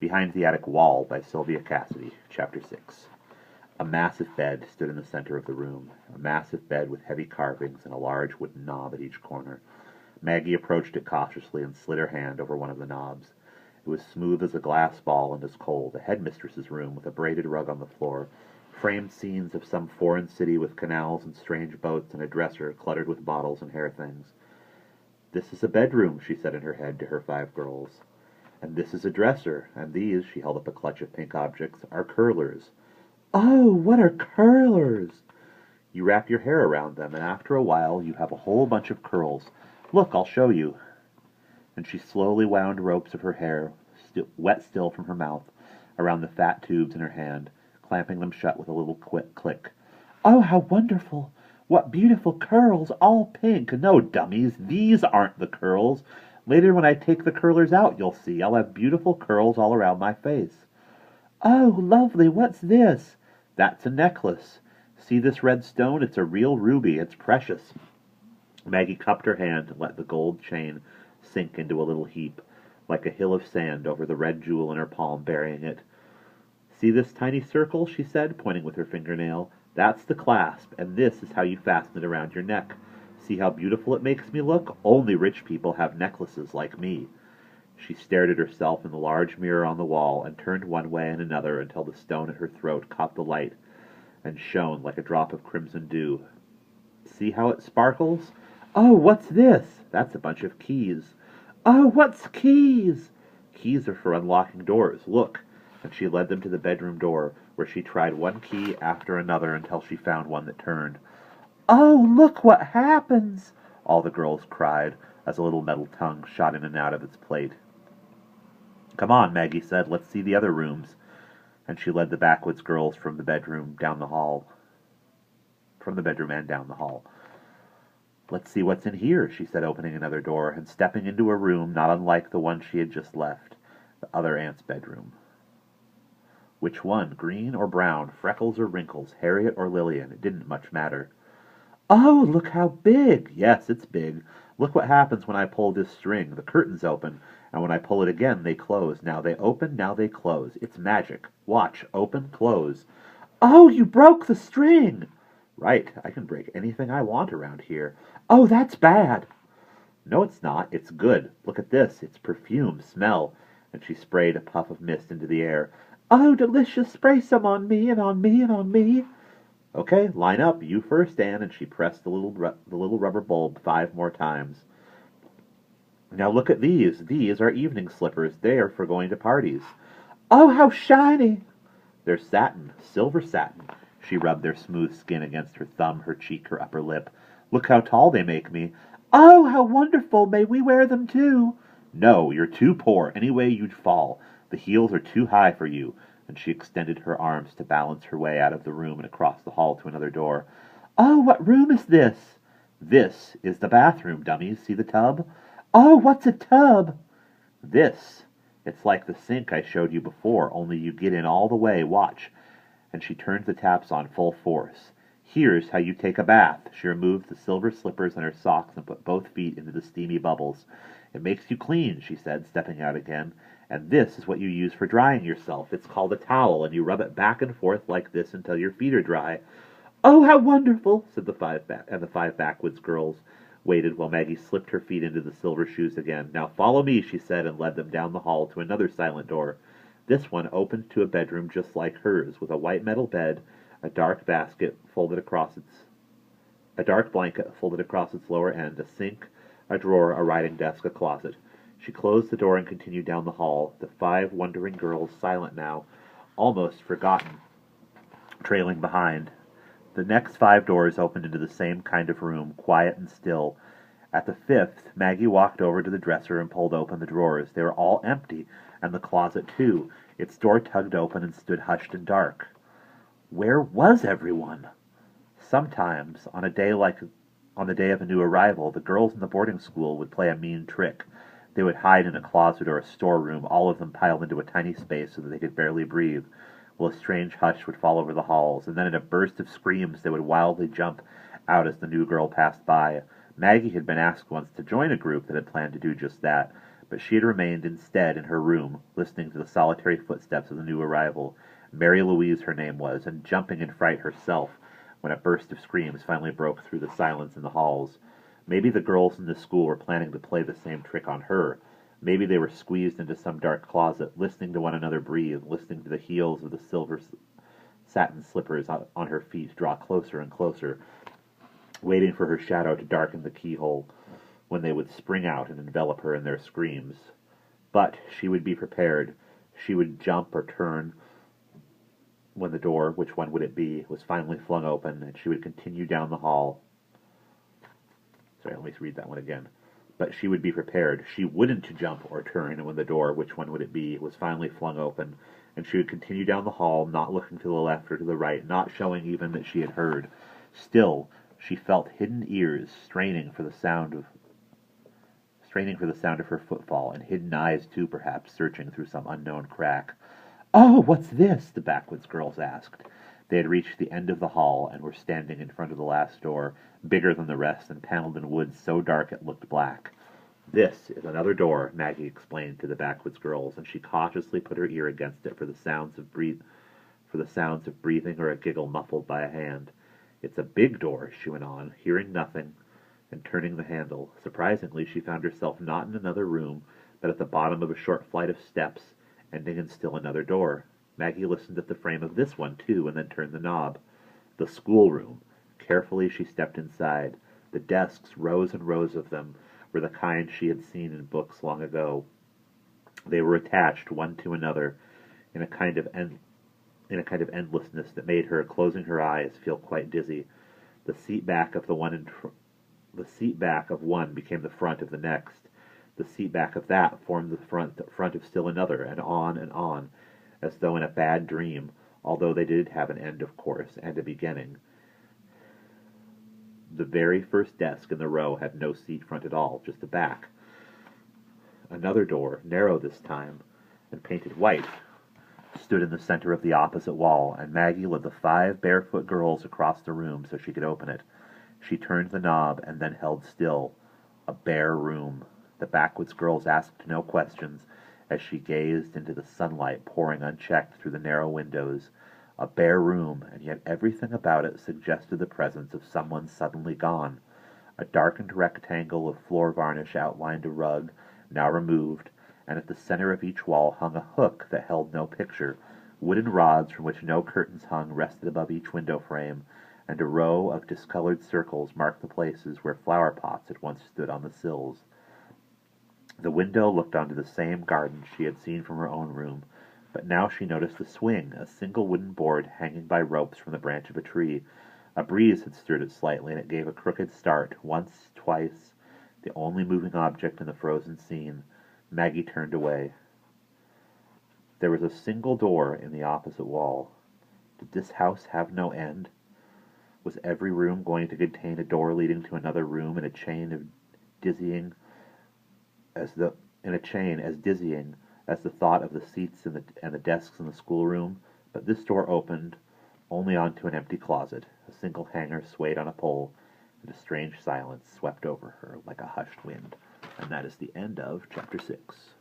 Behind the Attic Wall by Sylvia Cassedy, Chapter 6. A massive bed stood in the center of the room, a massive bed with heavy carvings and a large wooden knob at each corner. Maggie approached it cautiously and slid her hand over one of the knobs. It was smooth as a glass ball and as cold, a headmistress's room with a braided rug on the floor, framed scenes of some foreign city with canals and strange boats and a dresser cluttered with bottles and hair things. "This is a bedroom," she said in her head to her 5 girls. "And this is a dresser, and these," she held up a clutch of pink objects, "are curlers." "Oh, what are curlers?" "You wrap your hair around them, and after a while you have a whole bunch of curls. Look, I'll show you." And she slowly wound ropes of her hair, wet still from her mouth, around the fat tubes in her hand, clamping them shut with a little quick click. "Oh, how wonderful! What beautiful curls, all pink! No, dummies, these aren't the curls. Later when I take the curlers out, you'll see. I'll have beautiful curls all around my face." "Oh, lovely, what's this?" "That's a necklace. See this red stone? It's a real ruby. It's precious." Maggie cupped her hand and let the gold chain sink into a little heap, like a hill of sand over the red jewel in her palm, burying it. "See this tiny circle?" she said, pointing with her fingernail. "That's the clasp, and this is how you fasten it around your neck. See how beautiful it makes me look? Only rich people have necklaces like me." She stared at herself in the large mirror on the wall and turned one way and another until the stone at her throat caught the light and shone like a drop of crimson dew. "See how it sparkles? Oh, what's this?" "That's a bunch of keys." "Oh, what's keys?" "Keys are for unlocking doors. Look." And she led them to the bedroom door, where she tried one key after another until she found one that turned. "Oh, look what happens!" all the girls cried, as a little metal tongue shot in and out of its plate. "Come on," Maggie said, "let's see the other rooms." And she led the backwoods girls from the bedroom and down the hall. "Let's see what's in here," she said, opening another door, and stepping into a room not unlike the one she had just left, the other aunt's bedroom. Which one, green or brown, freckles or wrinkles, Harriet or Lillian, it didn't much matter. "Oh, look how big!" "Yes, it's big. Look what happens when I pull this string. The curtains open, and when I pull it again, they close. Now they open, now they close. It's magic. Watch. Open, close." "Oh, you broke the string!" "Right. I can break anything I want around here." "Oh, that's bad." "No, it's not. It's good. Look at this. It's perfume. Smell." And she sprayed a puff of mist into the air. "Oh, delicious. Spray some on me, and on me, and on me." "Okay, line up. You first, Anne," and she pressed the little rubber bulb 5 more times. "Now look at these. These are evening slippers. They are for going to parties." "Oh, how shiny!" "They're satin, silver satin." She rubbed their smooth skin against her thumb, her cheek, her upper lip. "Look how tall they make me." "Oh, how wonderful! May we wear them too?" "No, you're too poor. Anyway, you'd fall. The heels are too high for you." And she extended her arms to balance her way out of the room and across the hall to another door. "Oh, what room is this?" "This is the bathroom, dummies. See the tub?" "Oh, what's a tub?" "This. It's like the sink I showed you before, only you get in all the way. Watch." And she turned the taps on full force. "Here's how you take a bath." She removed the silver slippers and her socks and put both feet into the steamy bubbles. "It makes you clean," she said, stepping out again. "And this is what you use for drying yourself. It's called a towel, and you rub it back and forth like this until your feet are dry." "Oh, how wonderful!" said the 5 backwoods girls waited while Maggie slipped her feet into the silver shoes again. "Now follow me," she said, and led them down the hall to another silent door. This one opened to a bedroom just like hers, with a white metal bed, a dark blanket folded across its lower end, a sink, a drawer, a writing desk, a closet. She closed the door and continued down the hall, the 5 wondering girls silent now, almost forgotten, trailing behind. The next 5 doors opened into the same kind of room, quiet and still. At the 5th, Maggie walked over to the dresser and pulled open the drawers. They were all empty, and the closet too. Its door tugged open and stood hushed and dark. Where was everyone? Sometimes, on the day of a new arrival, the girls in the boarding school would play a mean trick. They would hide in a closet or a storeroom, all of them piled into a tiny space so that they could barely breathe, while a strange hush would fall over the halls, and then in a burst of screams they would wildly jump out as the new girl passed by. Maggie had been asked once to join a group that had planned to do just that, but she had remained instead in her room, listening to the solitary footsteps of the new arrival. Mary Louise, her name was, and jumping in fright herself when a burst of screams finally broke through the silence in the halls. Maybe the girls in the school were planning to play the same trick on her. Maybe they were squeezed into some dark closet, listening to one another breathe, listening to the heels of the silver satin slippers on her feet draw closer and closer, waiting for her shadow to darken the keyhole, when they would spring out and envelop her in their screams. But she would be prepared. She would jump or turn when the door, which one would it be, was finally flung open, and she would continue down the hall. Sorry, let me read that one again. But she would be prepared. She wouldn't jump or turn when the door, which one would it be, was finally flung open, and she would continue down the hall, not looking to the left or to the right, not showing even that she had heard. Still, she felt hidden ears straining for the sound of her footfall, and hidden eyes too, perhaps, searching through some unknown crack. "Oh, what's this?" the backwoods girls asked. They had reached the end of the hall, and were standing in front of the last door, bigger than the rest, and paneled in wood so dark it looked black. "This is another door," Maggie explained to the backwoods girls, and she cautiously put her ear against it for the sounds of breathing or a giggle muffled by a hand. "It's a big door," she went on, hearing nothing, and turning the handle. Surprisingly, she found herself not in another room, but at the bottom of a short flight of steps, ending in still another door. Maggie listened at the frame of this one, too, and then turned the knob. The schoolroom. Carefully she stepped inside. The desks, rows and rows of them, were the kind she had seen in books long ago. They were attached one to another in a kind of endlessness that made her, closing her eyes, feel quite dizzy. The seat back of one became the front of the next. The seat back of that formed the front of still another, and on, as though in a bad dream, although they did have an end, of course, and a beginning. The very first desk in the row had no seat front at all, just a back. Another door, narrow this time, and painted white, stood in the center of the opposite wall, and Maggie led the 5 barefoot girls across the room so she could open it. She turned the knob and then held still. A bare room. The backwoods girls asked no questions as she gazed into the sunlight pouring unchecked through the narrow windows. A bare room, and yet everything about it suggested the presence of someone suddenly gone. A darkened rectangle of floor varnish outlined a rug, now removed, and at the center of each wall hung a hook that held no picture. Wooden rods from which no curtains hung rested above each window frame, and a row of discolored circles marked the places where flower pots had once stood on the sills. The window looked onto the same garden she had seen from her own room, but now she noticed a swing, a single wooden board hanging by ropes from the branch of a tree. A breeze had stirred it slightly, and it gave a crooked start, once, twice, the only moving object in the frozen scene. Maggie turned away. There was a single door in the opposite wall. Did this house have no end? Was every room going to contain a door leading to another room in a chain as dizzying as the thought of the seats and the desks in the schoolroom? But this door opened only onto an empty closet. A single hanger swayed on a pole, and a strange silence swept over her like a hushed wind. And that is the end of Chapter 6.